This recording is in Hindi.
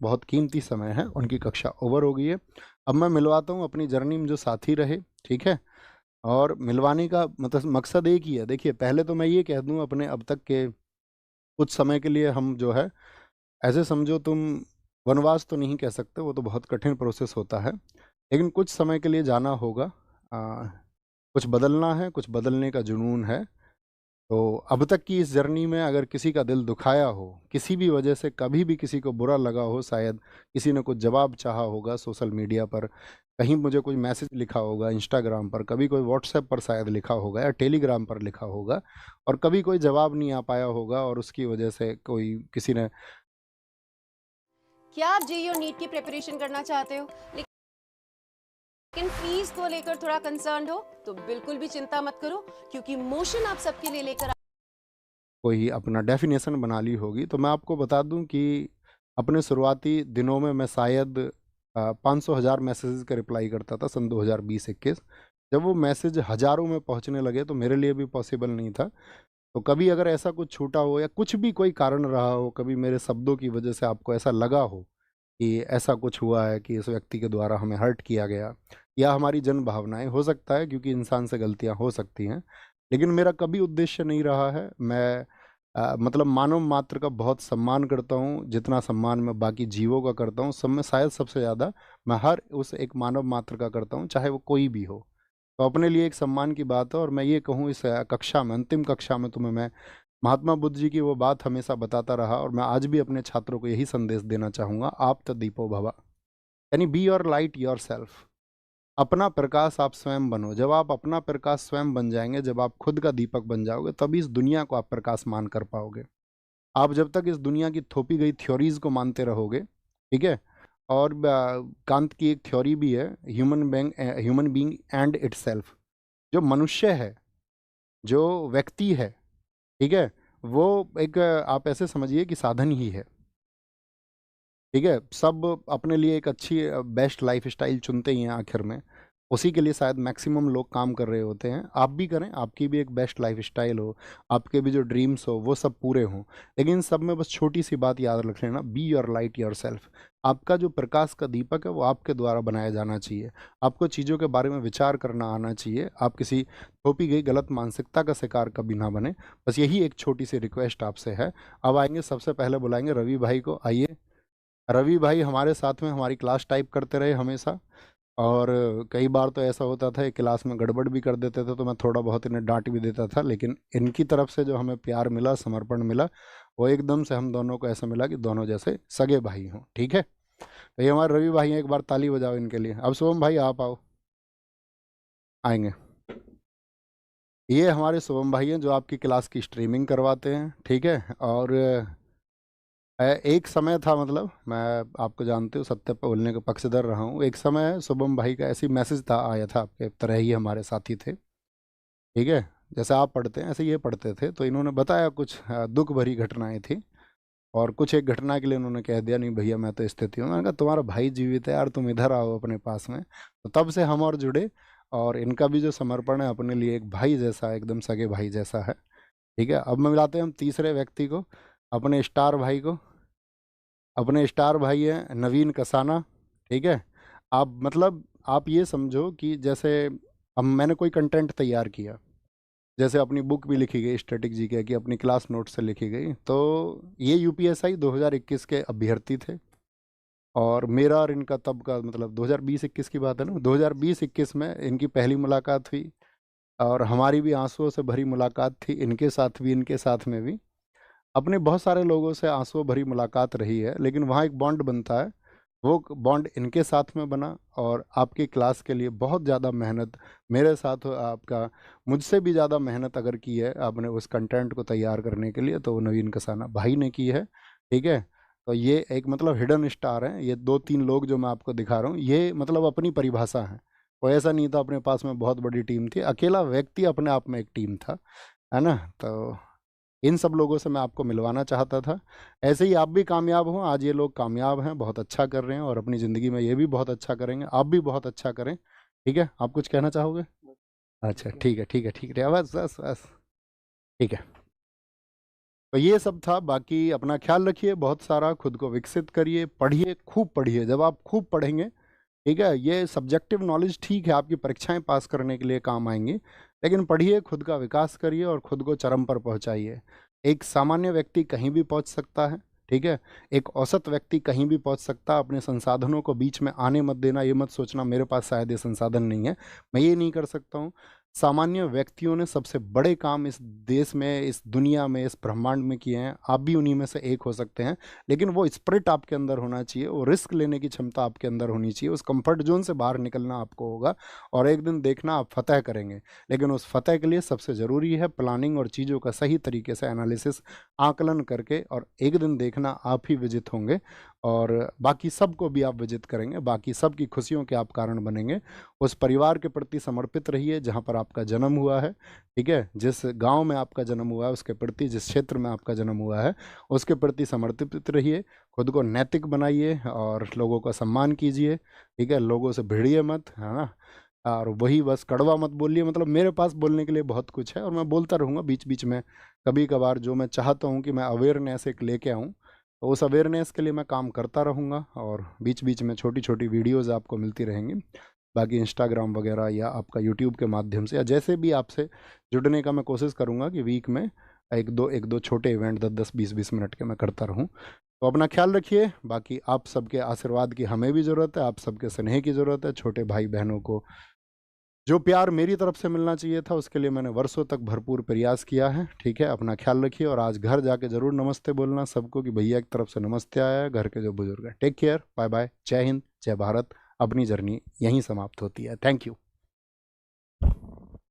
बहुत कीमती समय है, उनकी कक्षा ओवर हो गई है। अब मैं मिलवाता हूँ अपनी जर्नी में जो साथी रहे, ठीक है? और मिलवाने का मतलब मकसद एक ही है। देखिए, पहले तो मैं ये कह दूँ अपने अब तक के कुछ समय के लिए हम जो है, ऐसे समझो तुम, वनवास तो नहीं कह सकते, वो तो बहुत कठिन प्रोसेस होता है, लेकिन कुछ समय के लिए जाना होगा। कुछ बदलना है, कुछ बदलने का जुनून है। तो अब तक की इस जर्नी में अगर किसी का दिल दुखाया हो, किसी भी वजह से कभी भी किसी को बुरा लगा हो, शायद किसी ने कुछ जवाब चाहा होगा सोशल मीडिया पर, कहीं मुझे कोई मैसेज लिखा होगा इंस्टाग्राम पर, कभी कोई व्हाट्सएप पर शायद लिखा होगा या टेलीग्राम पर लिखा होगा, और कभी कोई जवाब नहीं आ पाया होगा और उसकी वजह से कोई किसी ने। क्या आप जेईई और नीट की प्रिपरेशन करना चाहते हो लेकिन फीस को लेकर थोड़ा कंसर्न हो तो बिल्कुल भी चिंता मत करो, क्योंकि मोशन आप सबके लिए लेकर कोई अपना डेफिनेशन बना ली होगी, तो मैं आपको बता दूं कि अपने शुरुआती दिनों में मैं शायद 500,000 मैसेजेस का रिप्लाई करता था सन 2020-21। जब वो मैसेज हज़ारों में पहुंचने लगे तो मेरे लिए भी पॉसिबल नहीं था। तो कभी अगर ऐसा कुछ छूटा हो या कुछ भी कोई कारण रहा हो, कभी मेरे शब्दों की वजह से आपको ऐसा लगा हो कि ऐसा कुछ हुआ है कि इस व्यक्ति के द्वारा हमें हर्ट किया गया, या हमारी जन भावनाएं, हो सकता है क्योंकि इंसान से गलतियां हो सकती हैं, लेकिन मेरा कभी उद्देश्य नहीं रहा है। मैं मतलब मानव मात्र का बहुत सम्मान करता हूँ, जितना सम्मान मैं बाकी जीवों का करता हूँ, सब में शायद सबसे ज़्यादा मैं हर उस एक मानव मात्र का करता हूँ, चाहे वो कोई भी हो। तो अपने लिए एक सम्मान की बात है। और मैं ये कहूँ, इस कक्षा में, अंतिम कक्षा में तुम्हें मैं महात्मा बुद्ध जी की वो बात हमेशा बताता रहा, और मैं आज भी अपने छात्रों को यही संदेश देना चाहूँगा, आप तो दीपो भवा, यानी be your light your self. अपना प्रकाश आप स्वयं बनो। जब आप अपना प्रकाश स्वयं बन जाएंगे, जब आप खुद का दीपक बन जाओगे, तभी इस दुनिया को आप प्रकाश मान कर पाओगे। आप जब तक इस दुनिया की थोपी गई थ्योरीज को मानते रहोगे, ठीक है? और कांत की एक थ्योरी भी है, ह्यूमन बीइंग एंड इटसेल्फ। जो मनुष्य है, जो व्यक्ति है, ठीक है, वो एक आप ऐसे समझिए कि साधन ही है। ठीक है, सब अपने लिए एक अच्छी बेस्ट लाइफ स्टाइल चुनते ही हैं आखिर में, उसी के लिए शायद मैक्सिमम लोग काम कर रहे होते हैं। आप भी करें, आपकी भी एक बेस्ट लाइफ स्टाइल हो, आपके भी जो ड्रीम्स हो वो सब पूरे हों, लेकिन इन सब में बस छोटी सी बात याद रख लेना, be your light your self. आपका जो प्रकाश का दीपक है वो आपके द्वारा बनाया जाना चाहिए। आपको चीज़ों के बारे में विचार करना आना चाहिए। आप किसी थोपी गई गलत मानसिकता का शिकार कभी ना बने। बस यही एक छोटी सी रिक्वेस्ट आपसे है। अब आएंगे, सबसे पहले बुलाएंगे रवि भाई को। आइए रवि भाई, हमारे साथ में हमारी क्लास टाइप करते रहे हमेशा, और कई बार तो ऐसा होता था, ये क्लास में गड़बड़ भी कर देते थे तो मैं थोड़ा बहुत इन्हें डांट भी देता था, लेकिन इनकी तरफ से जो हमें प्यार मिला, समर्पण मिला, वो एकदम से हम दोनों को ऐसा मिला कि दोनों जैसे सगे भाई हों। ठीक है, तो ये हमारे रवि भाई हैं, एक बार ताली बजाओ इनके लिए। अब शुभम भाई आप आओ, आएंगे। ये हमारे शुभम भाई हैं जो आपकी क्लास की स्ट्रीमिंग करवाते हैं, ठीक है? और एक समय था, मतलब मैं, आपको जानते हो, सत्य पे बोलने के पक्षधर रहा हूँ। एक समय शुभम भाई का ऐसी मैसेज था, आया था, आपके तरह ही हमारे साथी थे, ठीक है? जैसे आप पढ़ते हैं ऐसे ये पढ़ते थे, तो इन्होंने बताया कुछ दुख भरी घटनाएं थी, और कुछ एक घटना के लिए उन्होंने कह दिया, नहीं भैया मैं तो स्थिति हूँ। मैंने कहा तुम्हारा भाई जीवित है यार, तुम इधर आओ अपने पास में। तो तब से हम और जुड़े, और इनका भी जो समर्पण है अपने लिए, एक भाई जैसा है, एकदम सगे भाई जैसा है। ठीक है, अब मैं मिलाते हैं हम तीसरे व्यक्ति को, अपने स्टार भाई को। अपने स्टार भाई हैं नवीन कसाना, ठीक है? आप मतलब आप ये समझो कि जैसे अब मैंने कोई कंटेंट तैयार किया, जैसे अपनी बुक भी लिखी गई स्टैटिक जीके की, अपनी क्लास नोट से लिखी गई, तो ये यूपीएसआई 2021 के अभ्यर्थी थे, और मेरा और इनका तब का मतलब 2020-21 की बात है ना, 2020-21 में इनकी पहली मुलाकात हुई, और हमारी भी आंसुओं से भरी मुलाकात थी, इनके साथ भी इनके साथ में भी। अपने बहुत सारे लोगों से आंसुओं भरी मुलाकात रही है, लेकिन वहाँ एक बॉन्ड बनता है, वो बॉन्ड इनके साथ में बना। और आपकी क्लास के लिए बहुत ज़्यादा मेहनत मेरे साथ आपका, मुझसे भी ज़्यादा मेहनत अगर की है आपने उस कंटेंट को तैयार करने के लिए, तो वो नवीन कसाना भाई ने की है। ठीक है, तो ये एक मतलब हिडन स्टार हैं, ये दो तीन लोग जो मैं आपको दिखा रहा हूँ, ये मतलब अपनी परिभाषा है। वो ऐसा नहीं था अपने पास में बहुत बड़ी टीम थी, अकेला व्यक्ति अपने आप में एक टीम था, है ना? तो इन सब लोगों से मैं आपको मिलवाना चाहता था। ऐसे ही आप भी कामयाब हों, आज ये लोग कामयाब हैं, बहुत अच्छा कर रहे हैं, और अपनी ज़िंदगी में ये भी बहुत अच्छा करेंगे, आप भी बहुत अच्छा करें। ठीक है, आप कुछ कहना चाहोगे? अच्छा, ठीक है, ठीक है, ठीक है, बस बस बस, ठीक है। तो ये सब था। बाकी अपना ख्याल रखिए, बहुत सारा खुद को विकसित करिए, पढ़िए, खूब पढ़िए। जब आप खूब पढ़ेंगे, ठीक है, ये सब्जेक्टिव नॉलेज ठीक है, आपकी परीक्षाएं पास करने के लिए काम आएंगी, लेकिन पढ़िए, खुद का विकास करिए और खुद को चरम पर पहुंचाइए। एक सामान्य व्यक्ति कहीं भी पहुंच सकता है, ठीक है, एक औसत व्यक्ति कहीं भी पहुंच सकता है। अपने संसाधनों को बीच में आने मत देना, ये मत सोचना मेरे पास शायद ये संसाधन नहीं है, मैं ये नहीं कर सकता हूँ। सामान्य व्यक्तियों ने सबसे बड़े काम इस देश में, इस दुनिया में, इस ब्रह्मांड में किए हैं, आप भी उन्हीं में से एक हो सकते हैं। लेकिन वो स्पिरिट आपके अंदर होना चाहिए, वो रिस्क लेने की क्षमता आपके अंदर होनी चाहिए, उस कंफर्ट जोन से बाहर निकलना आपको होगा, और एक दिन देखना आप फतह करेंगे। लेकिन उस फतह के लिए सबसे ज़रूरी है प्लानिंग और चीज़ों का सही तरीके से एनालिसिस, आकलन करके, और एक दिन देखना आप ही विजित होंगे, और बाकी सबको भी आप विजित करेंगे, बाकी सबकी खुशियों के आप कारण बनेंगे। उस परिवार के प्रति समर्पित रहिए जहाँ पर आपका जन्म हुआ है, ठीक है, जिस गांव में आपका जन्म हुआ है उसके प्रति, जिस क्षेत्र में आपका जन्म हुआ है उसके प्रति समर्पित रहिए। खुद को नैतिक बनाइए और लोगों का सम्मान कीजिए, ठीक है, लोगों से भिड़िए मत, है ना। और वही बस कड़वा मत बोलिए, मतलब मेरे पास बोलने के लिए बहुत कुछ है और मैं बोलता रहूँगा बीच बीच में। कभी कभार जो मैं चाहता हूँ कि मैं अवेयरनेस एक लेके आऊँ, तो उस अवेयरनेस के लिए मैं काम करता रहूँगा, और बीच बीच में छोटी छोटी वीडियोज़ आपको मिलती रहेंगी। बाकी इंस्टाग्राम वगैरह या आपका यूट्यूब के माध्यम से या जैसे भी आपसे जुड़ने का मैं कोशिश करूँगा कि वीक में एक दो छोटे इवेंट 10-10 20-20 मिनट के मैं करता रहूँ। तो अपना ख्याल रखिए। बाकी आप सबके आशीर्वाद की हमें भी ज़रूरत है, आप सबके स्नेह की ज़रूरत है। छोटे भाई बहनों को जो प्यार मेरी तरफ से मिलना चाहिए था उसके लिए मैंने वर्षों तक भरपूर प्रयास किया है, ठीक है। अपना ख्याल रखिए, और आज घर जाके ज़रूर नमस्ते बोलना सबको कि भैया की तरफ से नमस्ते आया है, घर के जो बुजुर्ग हैं। टेक केयर, बाय बाय, जय हिंद, जय भारत। अपनी जर्नी यहीं समाप्त होती है। Thank you.